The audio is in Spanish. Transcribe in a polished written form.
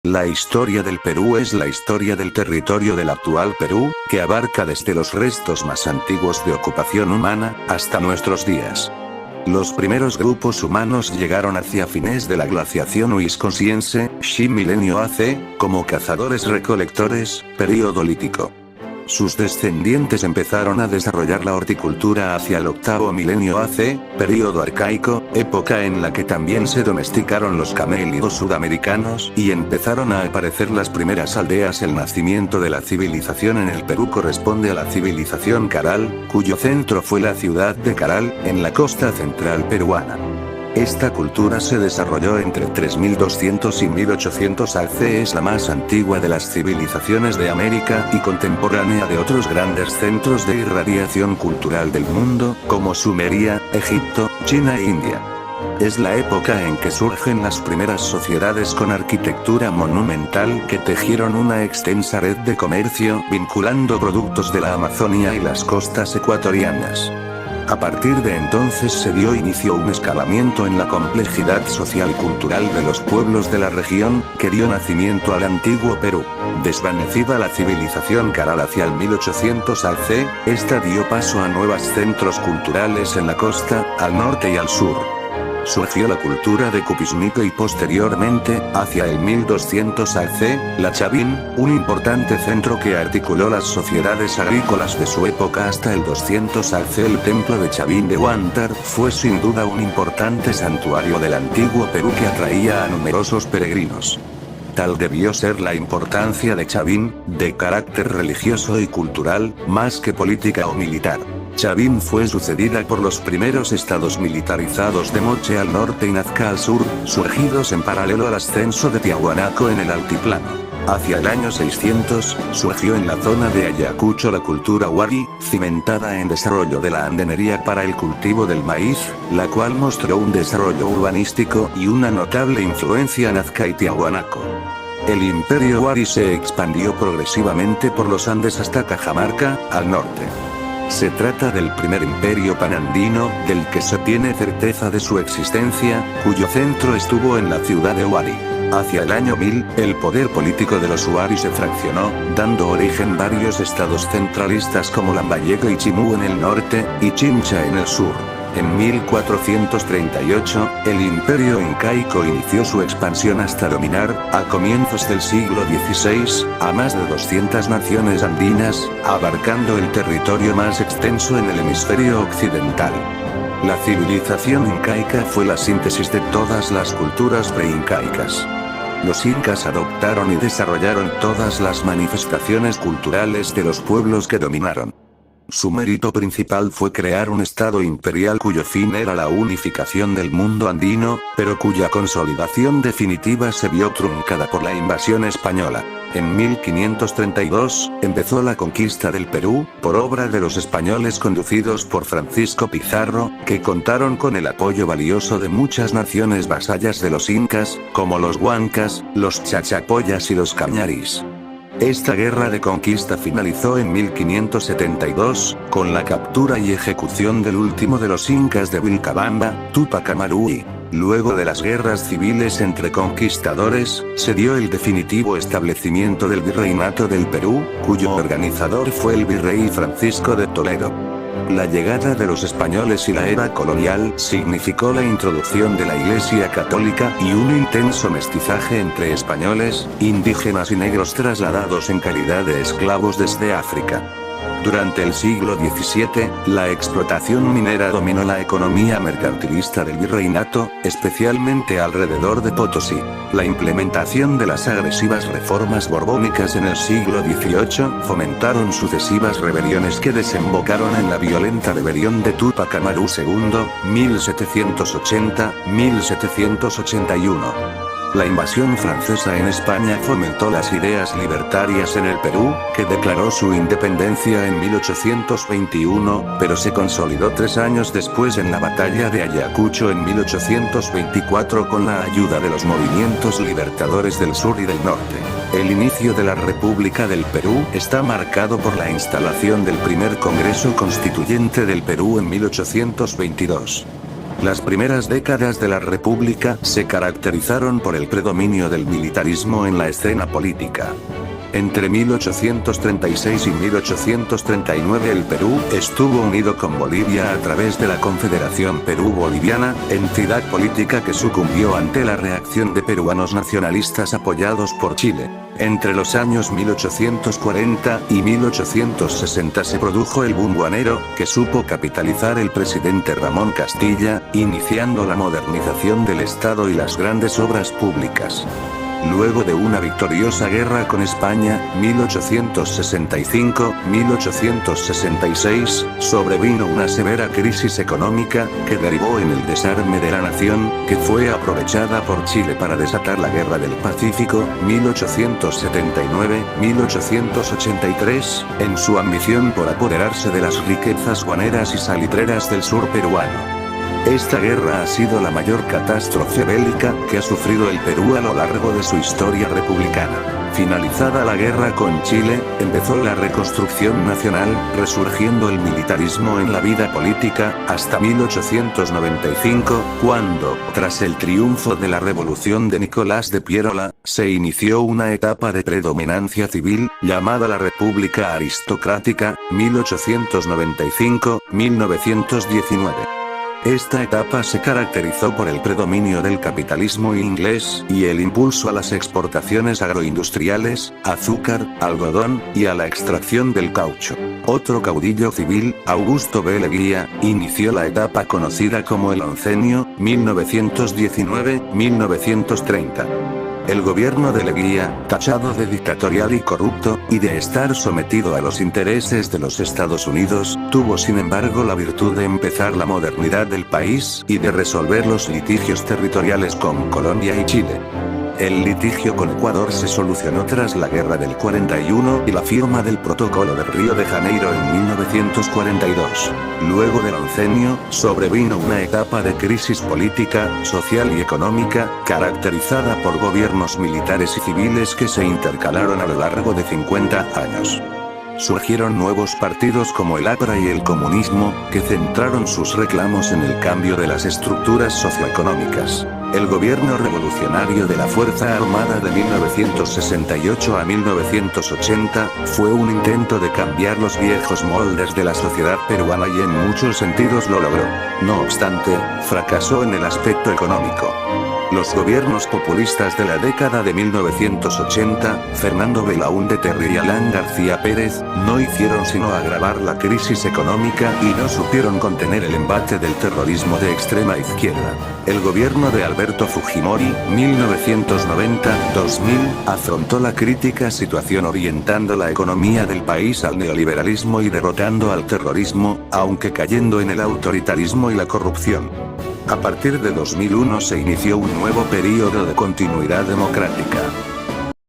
La historia del Perú es la historia del territorio del actual Perú, que abarca desde los restos más antiguos de ocupación humana, hasta nuestros días. Los primeros grupos humanos llegaron hacia fines de la glaciación wisconsiense, milenio AC, como cazadores-recolectores, período lítico. Sus descendientes empezaron a desarrollar la horticultura hacia el octavo milenio AC, período arcaico, época en la que también se domesticaron los camélidos sudamericanos y empezaron a aparecer las primeras aldeas. El nacimiento de la civilización en el Perú corresponde a la civilización Caral, cuyo centro fue la ciudad de Caral, en la costa central peruana. Esta cultura se desarrolló entre 3200 y 1800 AC. Es la más antigua de las civilizaciones de América y contemporánea de otros grandes centros de irradiación cultural del mundo, como Sumeria, Egipto, China e India. Es la época en que surgen las primeras sociedades con arquitectura monumental que tejieron una extensa red de comercio vinculando productos de la Amazonia y las costas ecuatorianas. A partir de entonces se dio inicio a un escalamiento en la complejidad social y cultural de los pueblos de la región, que dio nacimiento al antiguo Perú. Desvanecida la civilización Caral hacia el 1800 AC, esta dio paso a nuevos centros culturales en la costa, al norte y al sur. Surgió la cultura de Cupisnico y posteriormente, hacia el 1200 AC, la Chavín, un importante centro que articuló las sociedades agrícolas de su época hasta el 200 AC. El templo de Chavín de Huántar fue sin duda un importante santuario del antiguo Perú que atraía a numerosos peregrinos. Tal debió ser la importancia de Chavín, de carácter religioso y cultural, más que política o militar. Chavín fue sucedida por los primeros estados militarizados de Moche al norte y Nazca al sur, surgidos en paralelo al ascenso de Tiahuanaco en el altiplano. Hacia el año 600, surgió en la zona de Ayacucho la cultura huari, cimentada en desarrollo de la andenería para el cultivo del maíz, la cual mostró un desarrollo urbanístico y una notable influencia en Nazca y Tiahuanaco. El imperio huari se expandió progresivamente por los Andes hasta Cajamarca, al norte. Se trata del primer imperio panandino, del que se tiene certeza de su existencia, cuyo centro estuvo en la ciudad de Huari. Hacia el año 1000, el poder político de los huari se fraccionó, dando origen a varios estados centralistas como Lambayeque y Chimú en el norte, y Chincha en el sur. En 1438, el imperio incaico inició su expansión hasta dominar, a comienzos del siglo XVI, a más de 200 naciones andinas, abarcando el territorio más extenso en el hemisferio occidental. La civilización incaica fue la síntesis de todas las culturas preincaicas. Los incas adoptaron y desarrollaron todas las manifestaciones culturales de los pueblos que dominaron. Su mérito principal fue crear un estado imperial cuyo fin era la unificación del mundo andino, pero cuya consolidación definitiva se vio truncada por la invasión española. En 1532, empezó la conquista del Perú, por obra de los españoles conducidos por Francisco Pizarro, que contaron con el apoyo valioso de muchas naciones vasallas de los incas, como los huancas, los chachapoyas y los cañaris. Esta guerra de conquista finalizó en 1572, con la captura y ejecución del último de los incas de Vilcabamba, Túpac Amaruy. Luego de las guerras civiles entre conquistadores, se dio el definitivo establecimiento del Virreinato del Perú, cuyo organizador fue el virrey Francisco de Toledo. La llegada de los españoles y la era colonial significó la introducción de la Iglesia Católica y un intenso mestizaje entre españoles, indígenas y negros trasladados en calidad de esclavos desde África. Durante el siglo XVII, la explotación minera dominó la economía mercantilista del virreinato, especialmente alrededor de Potosí. La implementación de las agresivas reformas borbónicas en el siglo XVIII fomentaron sucesivas rebeliones que desembocaron en la violenta rebelión de Túpac Amaru II, 1780-1781. La invasión francesa en España fomentó las ideas libertarias en el Perú, que declaró su independencia en 1821, pero se consolidó 3 años después en la batalla de Ayacucho en 1824 con la ayuda de los movimientos libertadores del sur y del norte. El inicio de la República del Perú está marcado por la instalación del primer Congreso Constituyente del Perú en 1822. Las primeras décadas de la República se caracterizaron por el predominio del militarismo en la escena política. Entre 1836 y 1839 el Perú estuvo unido con Bolivia a través de la Confederación Perú-Boliviana, entidad política que sucumbió ante la reacción de peruanos nacionalistas apoyados por Chile. Entre los años 1840 y 1860 se produjo el boom guanero, que supo capitalizar el presidente Ramón Castilla, iniciando la modernización del Estado y las grandes obras públicas. Luego de una victoriosa guerra con España, 1865-1866, sobrevino una severa crisis económica, que derivó en el desarme de la nación, que fue aprovechada por Chile para desatar la Guerra del Pacífico, 1879-1883, en su ambición por apoderarse de las riquezas guaneras y salitreras del sur peruano. Esta guerra ha sido la mayor catástrofe bélica que ha sufrido el Perú a lo largo de su historia republicana. Finalizada la guerra con Chile, empezó la reconstrucción nacional, resurgiendo el militarismo en la vida política, hasta 1895, cuando, tras el triunfo de la revolución de Nicolás de Piérola, se inició una etapa de predominancia civil, llamada la República Aristocrática, 1895-1919. Esta etapa se caracterizó por el predominio del capitalismo inglés y el impulso a las exportaciones agroindustriales, azúcar, algodón, y a la extracción del caucho. Otro caudillo civil, Augusto B. Leguía, inició la etapa conocida como el Oncenio, 1919-1930. El gobierno de Leguía, tachado de dictatorial y corrupto, y de estar sometido a los intereses de los Estados Unidos, tuvo sin embargo la virtud de empezar la modernidad del país y de resolver los litigios territoriales con Colombia y Chile. El litigio con Ecuador se solucionó tras la Guerra del 41 y la firma del Protocolo de Río de Janeiro en 1942. Luego del oncenio, sobrevino una etapa de crisis política, social y económica, caracterizada por gobiernos militares y civiles que se intercalaron a lo largo de 50 años. Surgieron nuevos partidos como el APRA y el comunismo, que centraron sus reclamos en el cambio de las estructuras socioeconómicas. El gobierno revolucionario de la Fuerza Armada de 1968 a 1980 fue un intento de cambiar los viejos moldes de la sociedad peruana y en muchos sentidos lo logró. No obstante, fracasó en el aspecto económico. Los gobiernos populistas de la década de 1980, Fernando Belaúnde Terry y Alan García Pérez, no hicieron sino agravar la crisis económica y no supieron contener el embate del terrorismo de extrema izquierda. El gobierno de Alberto Fujimori, 1990-2000, afrontó la crítica situación orientando la economía del país al neoliberalismo y derrotando al terrorismo, aunque cayendo en el autoritarismo y la corrupción. A partir de 2001 se inició un nuevo período de continuidad democrática.